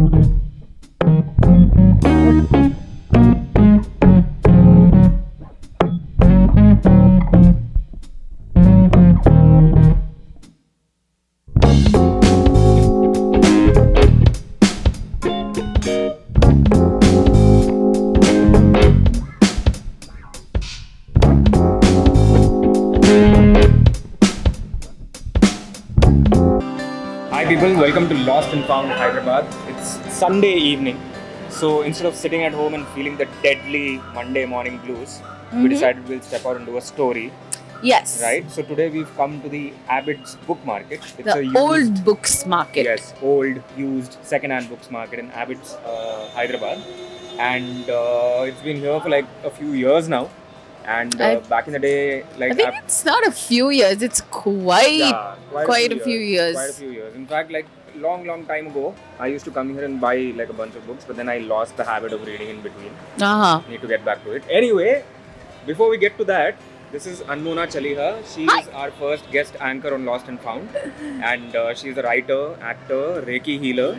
Hi people, welcome to Lost and Found Hyderabad. It's Sunday evening, so instead of sitting at home and feeling the deadly Monday morning blues, we decided we'll step out and do a story. Yes. Right? So today we've come to the Abbott's Book Market. It's The old books market. Yes, old, used, second-hand books market in Abbott's, Hyderabad. And it's been here for like a few years now. And back in the day, like I think it's not a few years, it's quite a few years. Quite a few years. In fact, like long time ago, I used to come here and buy like a bunch of books, but then I lost the habit of reading in between. Need to get back to it. Anyway, before we get to that, this is Anmona Chaliha. She is our first guest anchor on Lost and Found, and she's a writer, actor, Reiki healer.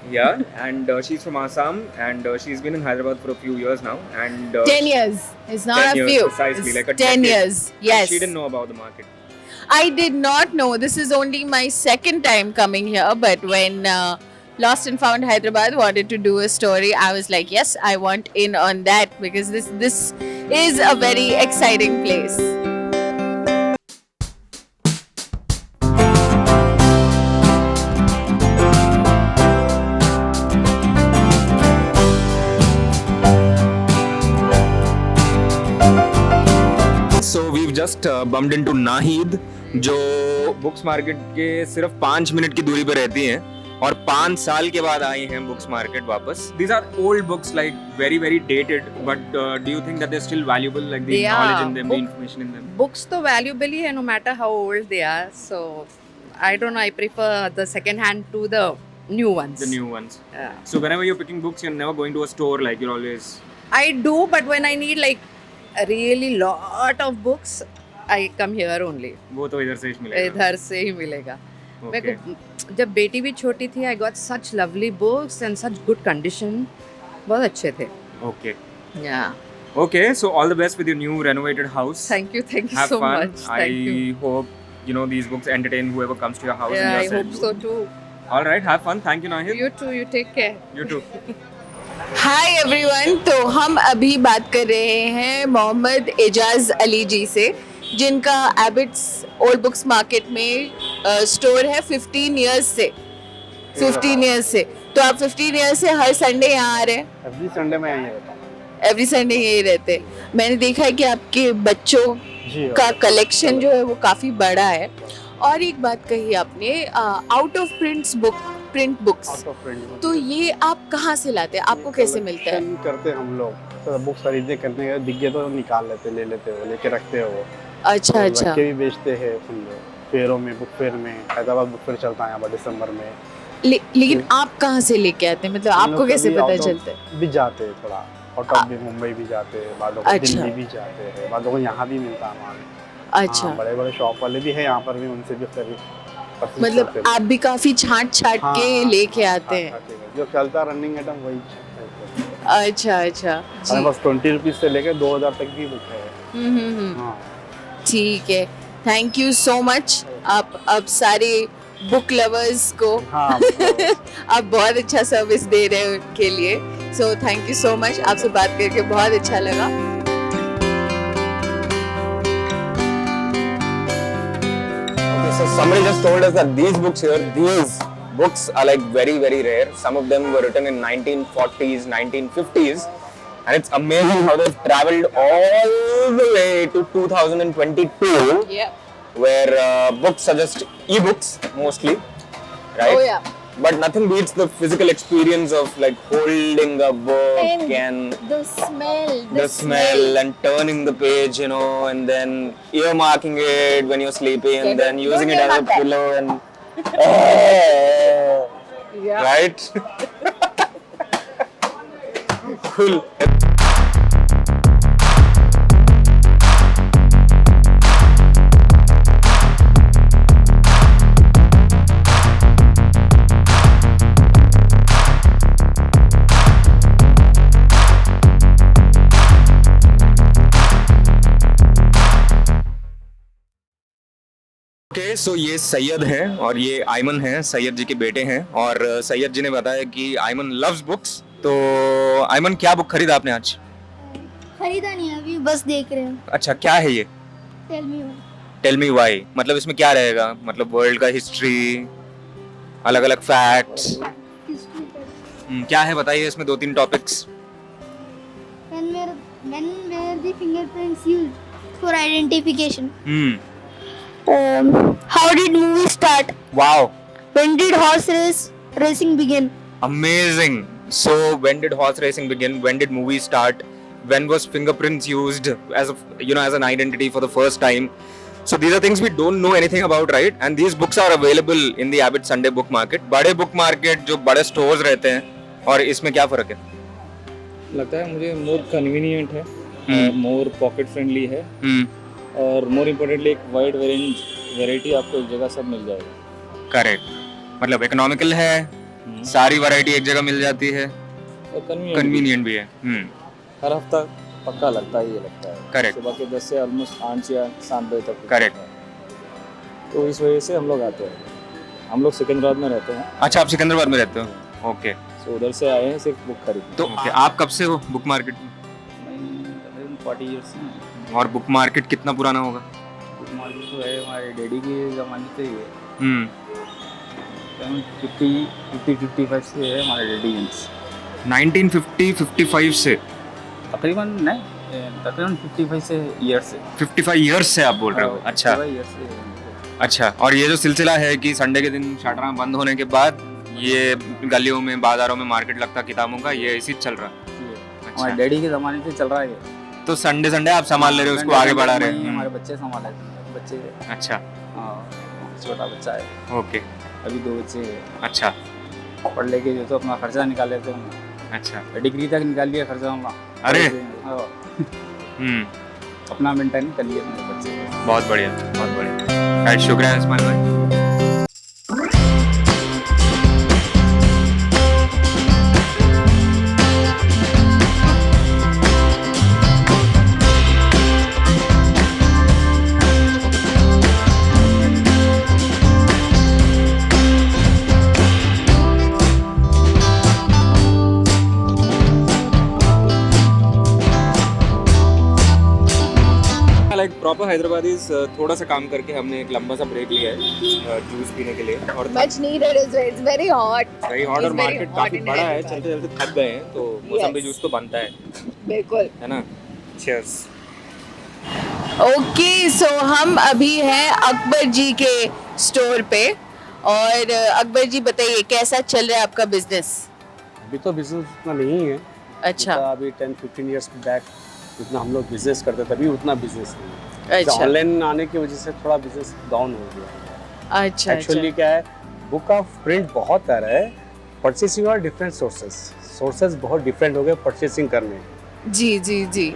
Yeah, and she's from Assam, and she's been in Hyderabad for a few years now. And 10 years. It's not a few. Precisely, it's like a 10 decade. years. Yes. And she didn't know about the market. I did not know. This is only my second time coming here, but when Lost and Found Hyderabad wanted to do a story, I was like, yes, I want in on that because this is a very exciting place. So we've just bumped into Nahid, जो books market के सिर्फ 5 minute की दूरी पर रहती हैं और 5 साल के बाद आई हैं बुक्स मार्केट वापस. These are old books, like very dated, but do you think that they're still valuable, like the knowledge in them, the information in them? Books तो valuable ही है, no matter how old they are. So I don't know. I prefer the second hand to the new ones. The new ones. Yeah. So whenever you're picking books, you're never going to a store, like you're always. I do, but when I need like a really lot of books, I come here only. वो तो इधर से ही मिलेगा. इधर से ही मिलेगा. Okay. मेरे को जब बेटी भी छोटी थी, I got such lovely books and such good condition. बहुत अच्छे थे. Okay. Yeah. Okay, so all the best with your new renovated house. Thank you Have so fun. much. Thank you. I hope these books entertain whoever comes to your house. Yeah, and I your hope set. so too. All right, have fun. Thank you, Nahid. You too. You take care. You too. Hi everyone. तो हम अभी बात कर रहे हैं मोहम्मद एजाज अली जी से, जिनका Abids old books market में स्टोर है 15 इयर्स से. 15 इयर्स से. तो आप 15 इयर्स से हर संडे यहाँ आ रहे हैं? एवरी संडे मैं यहीं रहता हूँ. एवरी संडे यही रहते. मैंने देखा है कि आपके बच्चों का कलेक्शन जो है वो काफ़ी बड़ा है. और एक बात कही आपने, आउट ऑफ प्रिंट बुक्स, तो ये आप कहाँ से लाते हैं? आपको कैसे मिलता है? करते हम लोग तो बुक्स खरीदने करने के दिख गए तो निकाल लेते, ले लेते हो, लेके रखते हो. अच्छा. रख के भी बेचते हैं हम लोग फेयरों में, बुक फेयर में. हैदराबाद बुक फेयर चलता है यहाँ पर दिसंबर में. लेकिन आप कहाँ से लेके आते हैं? मतलब आपको कैसे पता चलता है? भी जाते हैं थोड़ा आउट ऑफ भी, मुंबई भी जाते हैं, बादों को दिल्ली भी जाते हैं, बादों को यहाँ भी मिलता है हमारे. अच्छा. बड़े शॉप वाले भी हैं यहाँ पर भी, उनसे भी खरीद. मतलब आप भी काफी छांट के लेके आते हैं? जो चलता रनिंग आइटम वही. अच्छा. हमारे पास 20 रुपीज से लेकर 2000 तक की बुक है. हाँ. ठीक है. Thank you so much. आप अब सारे बुक लवर्स को आप बहुत अच्छा सर्विस दे रहे हो उनके लिए. So thank you so much. आपसे बात करके बहुत अच्छा लगा. So somebody just told us that these books are like very rare. Some of them were written in 1940s, 1950s, and it's amazing how they've traveled all the way to 2022. Yeah. Where books are just e-books mostly, right? Oh yeah. But nothing beats the physical experience of like holding a book and the smell, and turning the page, and then earmarking it when you're sleeping, and then using it as a pillow and yeah. Right? Cool. Okay so ये सैयद हैं और ये आयमन हैं, सैयद जी के बेटे हैं। और सैयद जी ने बताया कि आयमन लव्स बुक्स। तो आयमन, क्या बुक खरीदा आपने आज? खरीदा नहीं है अभी, बस देख रहे हैं। अच्छा, क्या है ये? टेल मी व्हाई, मतलब इसमें क्या रहेगा? मतलब वर्ल्ड का हिस्ट्री, अलग अलग फैक्ट्स, क्या है बताइए इसमें 2-3 topics. When were the fingerprints used for identification? How did movie start? Wow, When did horse racing begin? amazing. So when did horse racing begin? When did movie start? When was fingerprints used as as an identity for the first time? So these are things we don't know anything about, right? And these books are available in the Abbott Sunday Book Market. बड़े book market जो बड़े stores रहते हैं, और इसमें क्या फर्क है? लगता है मुझे मोर कन्वीनियंट है, मोर पॉकेट फ्रेंडली है, और मोर इम्पोर्टेंटली एक वाइड वैरायटी आपको एक जगह सब मिल जाएगा। करेक्ट, मतलब इकोनॉमिकल है, सारी वैरायटी एक जगह मिल जाती है, और कन्वीनियंट भी है। हर हफ्ता पक्का लगता है, ये लगता है। Correct. सुबह के 10 से ऑलमोस्ट 8 या 7 बजे तक। Correct. तो इस वजह से हम लोग आते हैं। हम लोग सिकंदराबाद में रहते हैं, अच्छा, आप सिकंदराबाद में रहते हो? ओके, तो उधर से आए हैं सिर्फ बुक खरीदने। तो आप कब से हो बुक मार्केट में? 40 ईयर्स से। और बुक मार्केट कितना पुराना होगा? बुक मार्केट तो है हमारे डैडी के ज़माने से ही है। हम्म 50-55 से है हमारे डैडी। 1950-55 से? तकरीबन नहीं, तकरीबन 55 से ईयर से। 55 इयर्स से आप बोल रहे हो? अच्छा अच्छा। और ये जो सिलसिला है कि संडे के दिन शटरें बंद होने के बाद ये गलियों में, बाजारों में मार्केट लगता किताबों का, ये इसी चल रहा है? हमारे डैडी के ज़माने से चल रहा है ये। तो संडे संडे आप संभाल ले रहे हो, उसको आगे बढ़ा रहे नहीं, हो? हमारे बच्चे संभाले थे, बच्चे। अच्छा, हाँ, छोटा बच्चा है, ओके, अभी 2 बच्चे हैं। अच्छा पढ़ लेके जो तो अपना खर्चा निकाल लेते हैं, अच्छा। डिग्री तक निकाल लिया खर्चा हमारा। अरे! हाँ, हम्म अपना मेंटेन कर लिए मेरे बच्चे। बहुत बढ़िया, बहुत बढ़िया। राइट, शुक्रिया इस्माइल भाई। लाइक प्रॉपर हैदराबादीज थोड़ा सा काम करके हमने एक लंबा सा ब्रेक लिया है जूस पीने के लिए। और Much needed as well. It's very hot. Very hot, और It's very मार्केट hot काफी in बड़ा है, Hyderabad. चलते चलते थक गए हैं, तो मौसम्बी जूस तो बनता है बिल्कुल। ना? चीयर्स। ओके, सो हम अभी हैं अकबर जी के स्टोर पे, और अकबर जी बताइए कैसा चल रहा है आपका बिजनेस? अभी तो बिजनेस उतना नहीं है। अच्छा जितना अभी 10-15 इयर्स बैक जितना हम लोग बिजनेस करते थे, अभी उतना बिजनेस नहीं है। अच्छा ऑनलाइन आने की वजह से थोड़ा बिजनेस डाउन हो गया। अच्छा। एक्चुअली क्या है, बुक ऑफ प्रिंट बहुत आ रहा है, परचेसिंग और डिफरेंट सोर्सेज बहुत डिफरेंट हो गए परचेसिंग करने। जी जी जी।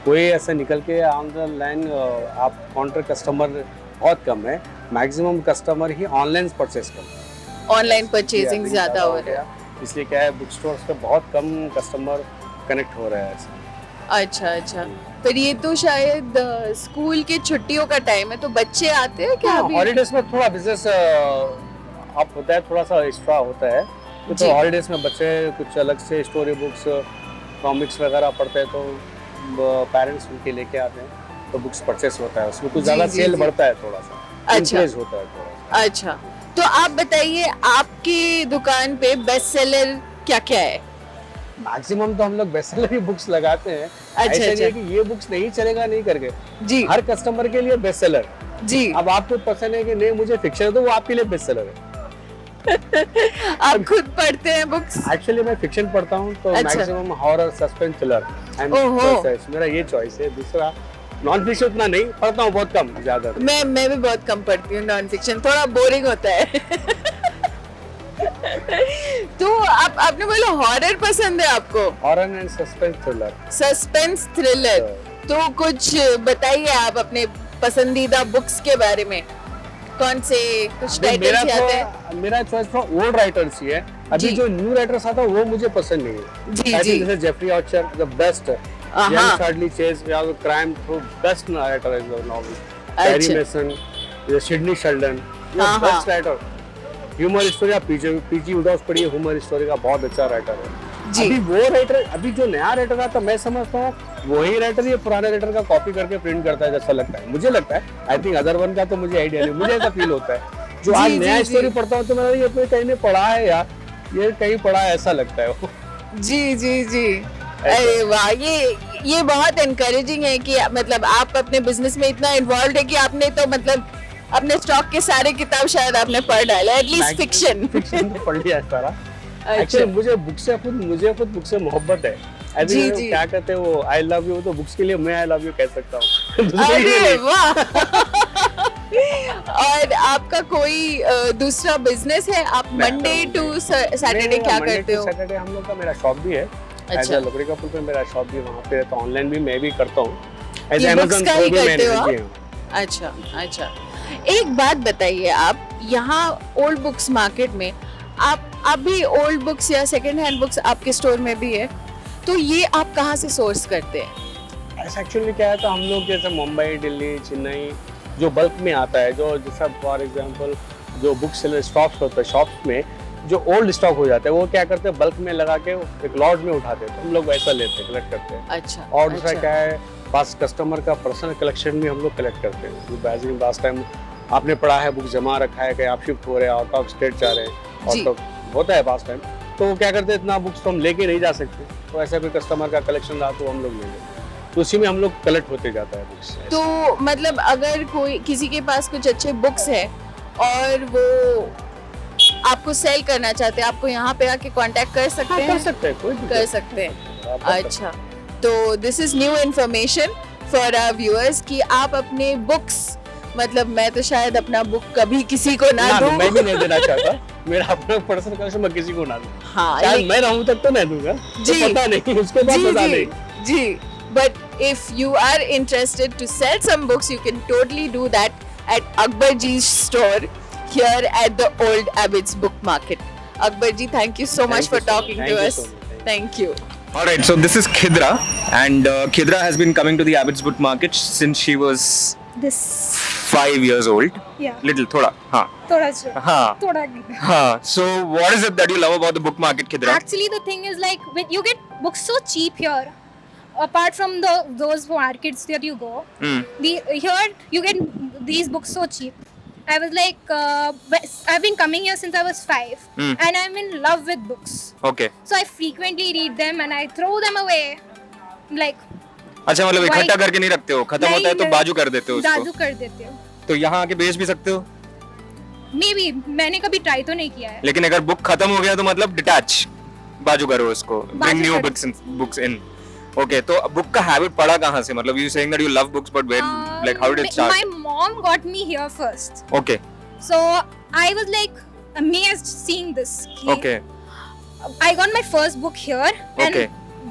कोई ऐसा निकल के ऑन द लाइन आप काउंटर कस्टमर बहुत कम है, मैक्सिमम कस्टमर ही ऑनलाइन परचेस करते हैं। ऑनलाइन परचेजिंग ज्यादा हो रहा है, इसलिए क्या है, बुक स्टोर्स पे बहुत कम कस्टमर कनेक्ट हो रहा है ऐसे। अच्छा अच्छा। पर ये तो शायद स्कूल के छुट्टियों का टाइम है, तो बच्चे आते हैं क्या अभी? हॉलीडेज में थोड़ा बिजनेस अप होता है, थोड़ा सा एक्स्ट्रा होता है। जी। तो हॉलीडेज में बच्चे कुछ अलग से स्टोरी बुक्स, कॉमिक्स वगैरह पढ़ते हैं, तो पेरेंट्स उनके लेके आते हैं, तो बुक्स परचेस होता है, उसमें कुछ जी, ज़्यादा जी, सेल जी। बढ़ता है, थोड़ा सा अच्छा। इंक्रीज होता है थोड़ा सा। अच्छा, तो आप बताइए आपकी दुकान पे बेस्ट सेलर क्या क्या है? मैक्सिमम तो हम लोग बेस्टसेलर ही बुक्स लगाते हैं। अच्छा, ऐसा नहीं है अच्छा। कि ये बुक्स नहीं चलेगा नहीं करके, जी हर कस्टमर के लिए बेस्ट सेलर। जी। अब आपको पसंद है कि नहीं मुझे फिक्शन है, तो वो आपके लिए बेस्ट सेलर है। आप खुद पढ़ते हैं बुक्स? एक्चुअली मैं फिक्शन पढ़ता हूँ, तो अच्छा। मैक्सिमम हॉरर, सस्पेंस, थ्रिलर, ओहो। मेरा ये चॉइस है। दूसरा नॉन फिक्शन उतना नहीं पढ़ता हूँ, बहुत कम, ज्यादा। मैं भी बहुत कम पढ़ती हूँ नॉन फिक्शन, थोड़ा बोरिंग होता है। तो आपने बोला हॉरर पसंद है आपको? Horror and suspense thriller. Suspense thriller, तो कुछ बताइए आप अपने पसंदीदा बुक्स के बारे में, कौन से कुछ टाइटल्स याद है? मेरा चॉइस थोड़ा ओल्ड राइटर्स ही है। अभी जी। जो न्यू राइटर्स आता है वो मुझे पसंद नहीं है। जी I जी। think जैसे जेफरी आर्चर द बेस्ट, हाँ। चार्ली चेज या crime through best writer is the novel. अच्छा। कैरी मेसन, जैसे सिडनी शेल्डन, ये हाँ, हाँ। Best writer. ह्यूमर स्टोरी आप पीजी उदास पढ़िए, ह्यूमर स्टोरी का बहुत अच्छा राइटर है। जी। अभी वो राइटर, अभी जो नया राइटर आता, मैं समझता हूँ वही राइटर ये पुराने राइटर का कॉपी करके प्रिंट करता है, जैसा लगता है, मुझे लगता है। आई थिंक अदर वन का तो मुझे आइडिया नहीं, मुझे ऐसा फील होता है। जो आज जी, नया जी, स्टोरी जी। पढ़ता हूँ तो मैंने ये अपने कहीं ने पढ़ा है यार, ये कहीं पढ़ा है, ऐसा लगता है वो। जी जी जी। अरे वाह, ये बहुत एनकरेजिंग है कि मतलब आप अपने बिजनेस में इतना इन्वॉल्व है कि आपने तो मतलब अपने स्टॉक के सारे किताब शायद आपने पढ़ डाले, एटलीस्ट फिक्शन। फिक्शन तो पढ़ लिया है सारा। अच्छा। एक्चुअली मुझे खुद बुक से मोहब्बत है। जी, जी जी। क्या कहते हैं वो, आई लव यू, तो बुक्स के लिए मैं आई लव यू कह सकता हूँ। दूसरे के लिए अरे नहीं। वाह। और आपका कोई दूसरा बिजनेस है? आप मंडे टू सैटरडे क्या करते हो? सैटरडे हम लोग का मेरा शॉप भी है। अच्छा। ऐसा लकड़ी का पुल पे मेरा शॉप भी वहाँ पे है, तो ऑनलाइन भी मैं भी करता हूँ। ऐसे ये books Amazon का Pro ही भी करते मैंने हो आप? किए हैं। अच्छा अच्छा। एक बात बताइए, आप यहाँ ओल्ड बुक्स मार्केट में आप भी ओल्ड बुक्स या सेकंड हैंड बुक्स आपके स्टोर में भी है, तो ये आप कहाँ से सोर्स करते हैं? ऐसा एक्चुअली क्या है, तो हम लोग जैसे मुंबई, दिल्ली, चेन्नई जो बल्क में आता है, जो जैसा फॉर एग्जांपल जो बुक सेलर स्टॉक्स होते हैं शॉप्स में, जो ओल्ड स्टॉक हो जाता है, वो क्या करते हैं बल्क में लगा के एक लॉट में उठाते हैं, तो हम लोग वैसा लेते हैं, कलेक्ट करते हैं। अच्छा। और दूसरा अच्छा। क्या है, पास कस्टमर का पर्सनल कलेक्शन भी हम लोग कलेक्ट करते हैं। लास्ट टाइम आपने पढ़ा है, बुक जमा रखा है, कहीं आप शिफ्ट हो रहे हैं, आउट ऑफ स्टेट जा रहे हैं, जी। आउट ऑफ होता है पास टाइम, तो क्या करते हैं, इतना बुक्स तो हम लेके नहीं जा सकते, तो ऐसा कोई कस्टमर का कलेक्शन रहा तो हम लोग ले लेते हैं, तो उसी में हम लोग कलेक्ट होते जाता है बुक्स। तो मतलब अगर कोई किसी के पास कुछ अच्छे बुक्स है और वो आपको सेल करना चाहते हैं, आपको यहाँ पे आके कांटेक्ट कर सकते हाँ, हैं? कर सकते हैं, कोई दिक्कत कर नहीं। सकते हैं। आप कर अच्छा, तो this is new information for our viewers कि आप अपने बुक्स, मतलब मैं तो शायद अपना बुक कभी किसी को ना ना, दूं। मैं भी नहीं देना चाहता, मेरा अपना पर्सनल कलेक्शन मैं किसी को ना दूं। हाँ, शायद मैं रहूं तक तो नहीं दूंगा, जी। तो पता नहीं, उसके बाद जी पता जी नहीं। जी। But if you are interested to sell some books, you can totally do that at Akbar Ji's store here at the Old Abbots Book Market. Akbar Ji, thank you so much for talking to us. Thank you. Alright, so this is Khidra, and Khidra has been coming to the Abbots Book Market since she was This. 5 years old. Yeah. Little, thoda. Thoda सा. हाँ. Thoda. So what is it that you love about the book market, Khidra? Actually, the thing is like when you get books so cheap here. Apart from those markets that you go, here you get these books so cheap. I was like, I've been coming here since I was 5, and I'm in love with books. Okay. So I frequently read them and I throw them away. Like अच्छा, मतलब Why? इकट्ठा करके नहीं रखते हो, खत्म होता है तो नहीं, बाजू कर देते हो जादू उसको, कर देते हो. तो यहाँ आके बेच भी सकते हो, मे बी मैंने कभी ट्राई तो नहीं किया है. लेकिन अगर बुक खत्म हो गया तो मतलब डिटैच, बाजू करो उसको, ब्रिंग न्यू करो. Books in. ओके, तो बुक का हैबिट पड़ा कहाँ से, मतलब you saying that you love books, but where, like how did it My start? mom got me here first. Okay So I was like amazed seeing this. Okay I got my first book here, and Okay.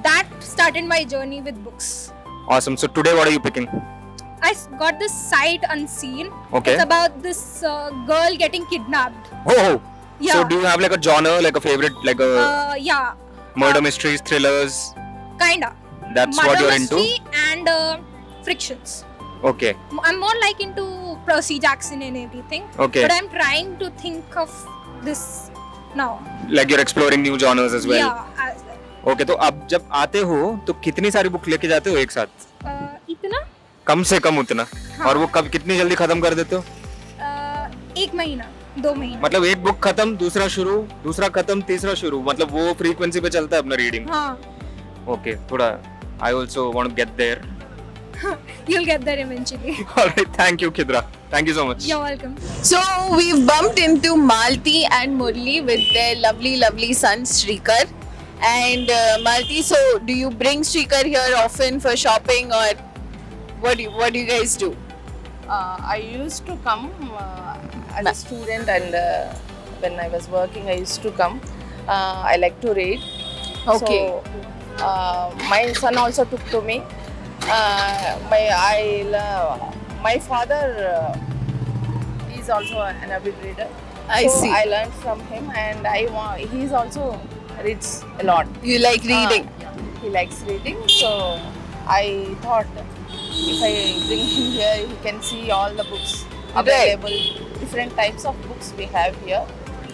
that started my journey with books. awesome. So today what are you picking? I got this Sight Unseen. Okay. It's about this girl getting kidnapped. Oh, so Yeah. do you have like a genre, like a favorite, like a Yeah, murder mysteries, thrillers? kinda. That's Murder what you're into? mystery and frictions. Okay. I'm more like into Percy Jackson and everything. Okay. But I'm trying to think of this now. Like you're exploring new genres as well. Yeah. Okay, तो अब जब आते हो तो कितनी सारी book लेके जाते हो एक साथ? इतना? कम से कम उतना। हाँ. और वो कब कितनी जल्दी खत्म कर देते हो? 1 महीना 2 महीना. मतलब एक बुक खत्म, दूसरा शुरू, दूसरा खत्म, तीसरा शुरू, मतलब वो फ्रीक्वेंसी पे चलता है अपना रीडिंग। हाँ. ओके, थोड़ा I also want to get there. You'll get there eventually. Alright, thank you Khidra. Thank you so much. You're welcome. So we've bumped into Malti and Murli with their lovely son Shrikar. And Malti, so do you bring Shrikar here often for shopping, or what do you guys do? I used to come as a student, and when I was working, I used to come. I like to read. Okay. So, my son also took to me. My father is also an avid reader. I so see. I learned from him, and he's also reads a lot. You like reading? He likes reading, so I thought if I bring him here, he can see all the books available. Different types of books we have here.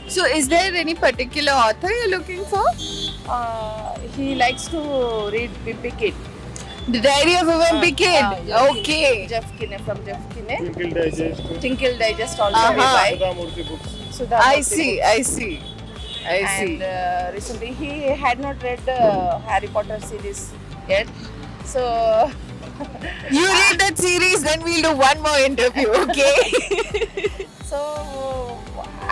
So, is there any particular author you're looking for? He likes to read Wimpy Kid. The Diary of a Wimpy Kid. Yeah. Okay. Jeff Kinney from Jeff Kinney. Twinkle Digest, Tinkle Digest also we Uh-huh. buy. Sudha Murthy books. Sudha I Murthy see. books. I see. I see. And recently he had not read Harry Potter series yet. So You read that series, then we'll do one more interview, okay? so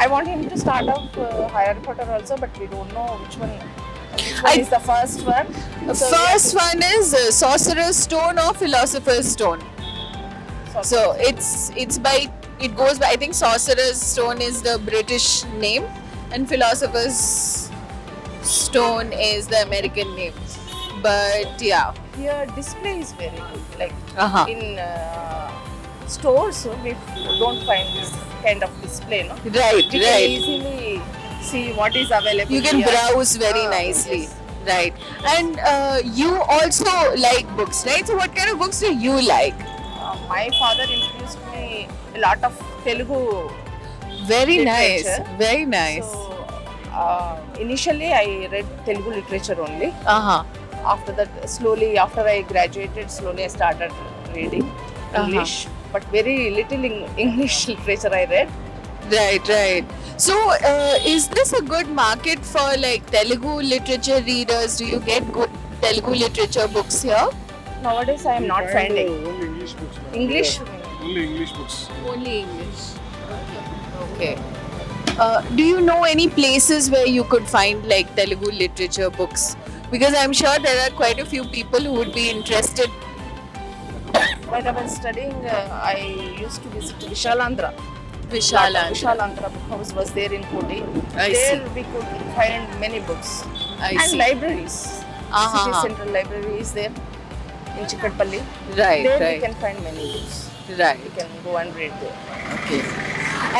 I want him to start off Harry Potter also, but we don't know which one is the first one. So we have First one is Sorcerer's Stone or Philosopher's Stone. to- So it goes by, I think Sorcerer's Stone is the British name and Philosopher's Stone is the American name. But yeah. here display is very good. Like Uh-huh. in stores, we don't find this kind of display. No, Right, we can right. easily see what is available. You can here. browse very Ah, nicely. yes. Right. And you also like books, right? So what kind of books do you like? My father introduced me a lot of Telugu. Very nice. Literature. Very nice. So initially I read Telugu literature only. Uh-huh. After that, slowly, after I graduated, slowly I started reading English, but very little English literature I read. Right, right. So, is this a good market for like Telugu literature readers? Do you get good Telugu literature books here? Nowadays, I am not finding Only English books. ma'am. English. Only English books. Only English. Okay. Do you know any places where you could find like Telugu literature books? Because I'm sure there are quite a few people who would be interested. When I was studying, I used to visit Vishalandra. Vishalandra. Vishalandra book house was there in Koti. I There see. we could find many books. I And see. libraries. Uh-huh. City Central Library is there in Chikatpalli. Right, There we right, can find many books. right. We can go and read there. Okay.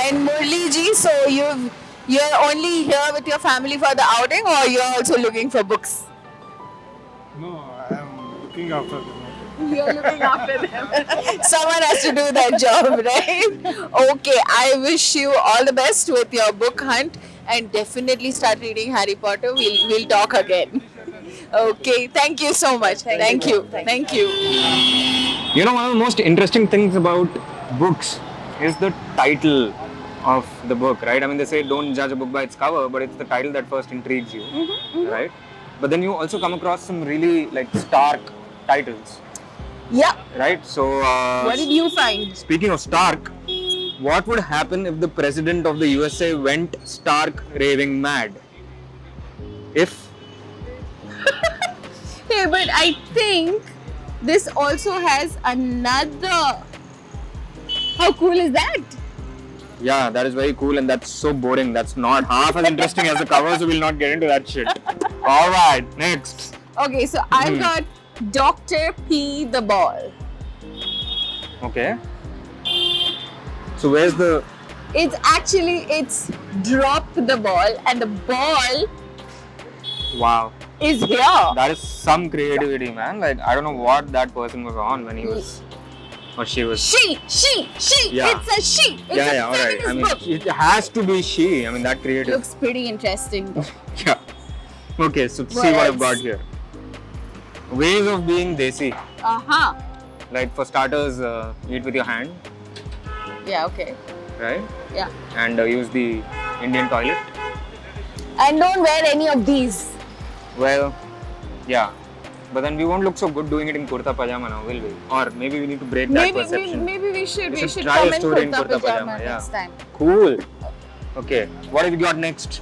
And Murli ji, so you're only here with your family for the outing, or you're also looking for books? No, I am looking after them. You're looking after them. Someone has to do that job, right? Okay, I wish you all the best with your book hunt and definitely start reading Harry Potter. We'll talk again. Okay, thank you so much. Thank you. Thank you. You know, one of the most interesting things about books is the title of the book, right? I mean, they say don't judge a book by its cover, but it's the title that first intrigues you, right? But then you also come across some really like stark titles, Yeah. right? So, What did you find? speaking of stark, what would happen if the president of the USA went stark raving mad? If Hey, but I think this also has another. How cool is that? yeah, that is very cool and that's so boring. That's not half as interesting as the cover, so we'll not get into that shit. All right, next. Okay, so I've got Dr. P the Ball. Okay. So where's the? It's drop the ball and the ball Wow, is here. that is some creativity, man. Like I don't know what that person was on when he was or she was. She. Yeah. It's a she. It's Yeah, a yeah, all right. feminist I mean, book. it has to be she. I mean, that creative. Looks pretty interesting. Yeah. Okay, so What see what I've else? got here. Ways of being desi. Uh-huh. Like for starters, eat with your hand, Yeah, okay. right? Yeah. And use the Indian toilet. And don't wear any of these. Well, yeah. But then we won't look so good doing it in kurta pajama now, will we? Or maybe we need to break that perception. Maybe we should We should try come a in story in kurta kurta pajama pajama, yeah. next time. Cool. Okay, what have we got next?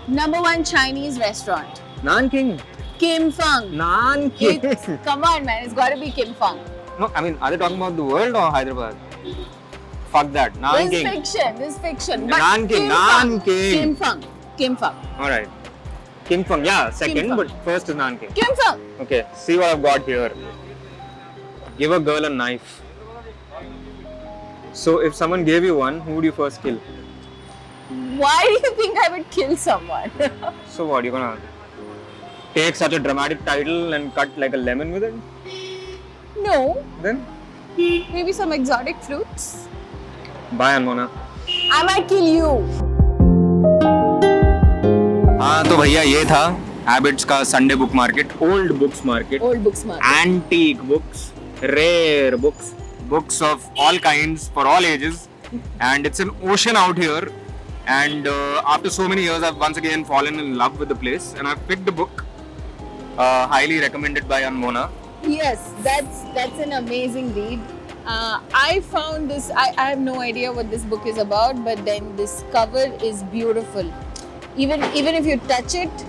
Number 1 Chinese restaurant. Nanking. Kim Fung. Nanking. Come on, man. It's got to be Kim Fung. No, I mean, are they talking about the world or Hyderabad? Fuck that. This Nanking. is fiction. This is fiction. But Nanking, Kim Fung. Nanking. Kim Fung. Kim Fung. Alright. Kim Fung, yeah, second, Fung. but first is Nanking. Kim Fung. Okay, see what I've got here. Give a girl a knife. So, if someone gave you one, who would you first kill? Why do you think I would kill someone? So, what? You're gonna take such a dramatic title and cut like a lemon with it? No. Then? Maybe some exotic fruits. Bye, Anmona. I might kill you. हाँ तो भैया ये था habits का Sunday book market, old books market, Old books market. antique books, rare books, books of all kinds for all ages, and it's an ocean out here. And after so many years, I've once again fallen in love with the place, and I've picked a book, highly recommended by Anmona. Yes, that's an amazing read. I found this. I have no idea what this book is about, but then this cover is beautiful. Even if you touch it,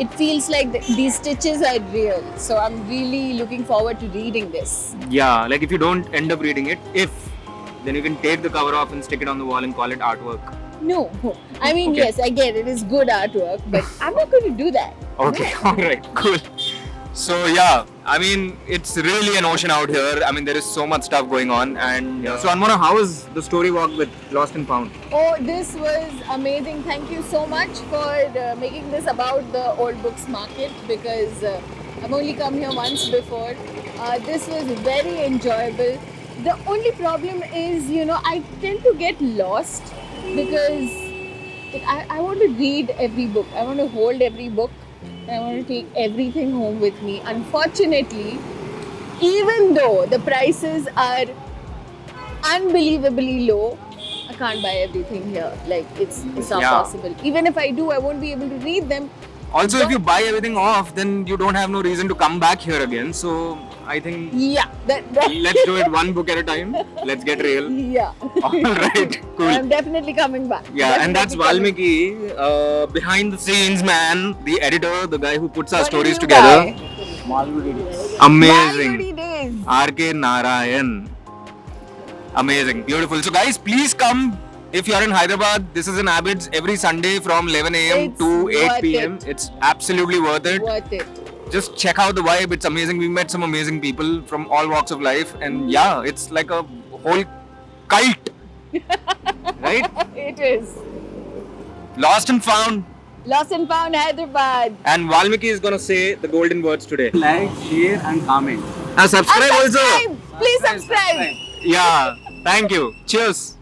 it feels like these stitches are real. So I'm really looking forward to reading this. Yeah, like if you don't end up reading it, then you can take the cover off and stick it on the wall and call it artwork. No, I mean Okay. yes, I get it. It's good artwork, but I'm not going to do that. Okay, alright, cool. So yeah, I mean, it's really an ocean out here. I mean, there is so much stuff going on. And so Anmona, how was the story walk with Lost and Found? Oh, this was amazing. Thank you so much for making this about the old books market, because I've only come here once before. This was very enjoyable. The only problem is, I tend to get lost because I want to read every book. I want to hold every book. I want to take everything home with me. Unfortunately, even though the prices are unbelievably low, I can't buy everything here. Like it's not Yeah. possible. Even if I do, I won't be able to read them. Also, if you buy everything off, then you don't have no reason to come back here again. So I think Yeah, that let's do it one book at a time. Let's get real. yeah. Alright, cool. I'm definitely coming back. Yeah, and that's Definitely coming. Valmiki, behind the scenes man, the editor, the guy who puts our What did stories you together. buy? Amazing. Malgudi days. R.K. Narayan. Amazing, beautiful. So guys, please come if you're in Hyderabad. This is in Abbots every Sunday from 11 a.m. It's to 8 worth p.m. it. It's absolutely worth it. Worth it. Just check out the vibe. It's amazing. We met some amazing people from all walks of life, and yeah, it's like a whole cult. Right? It is. Lost and Found. Lost and Found Hyderabad. And Valmiki is gonna say the golden words today. Like, share and comment. And subscribe And also. subscribe. Please subscribe. Yeah. Thank you. Cheers.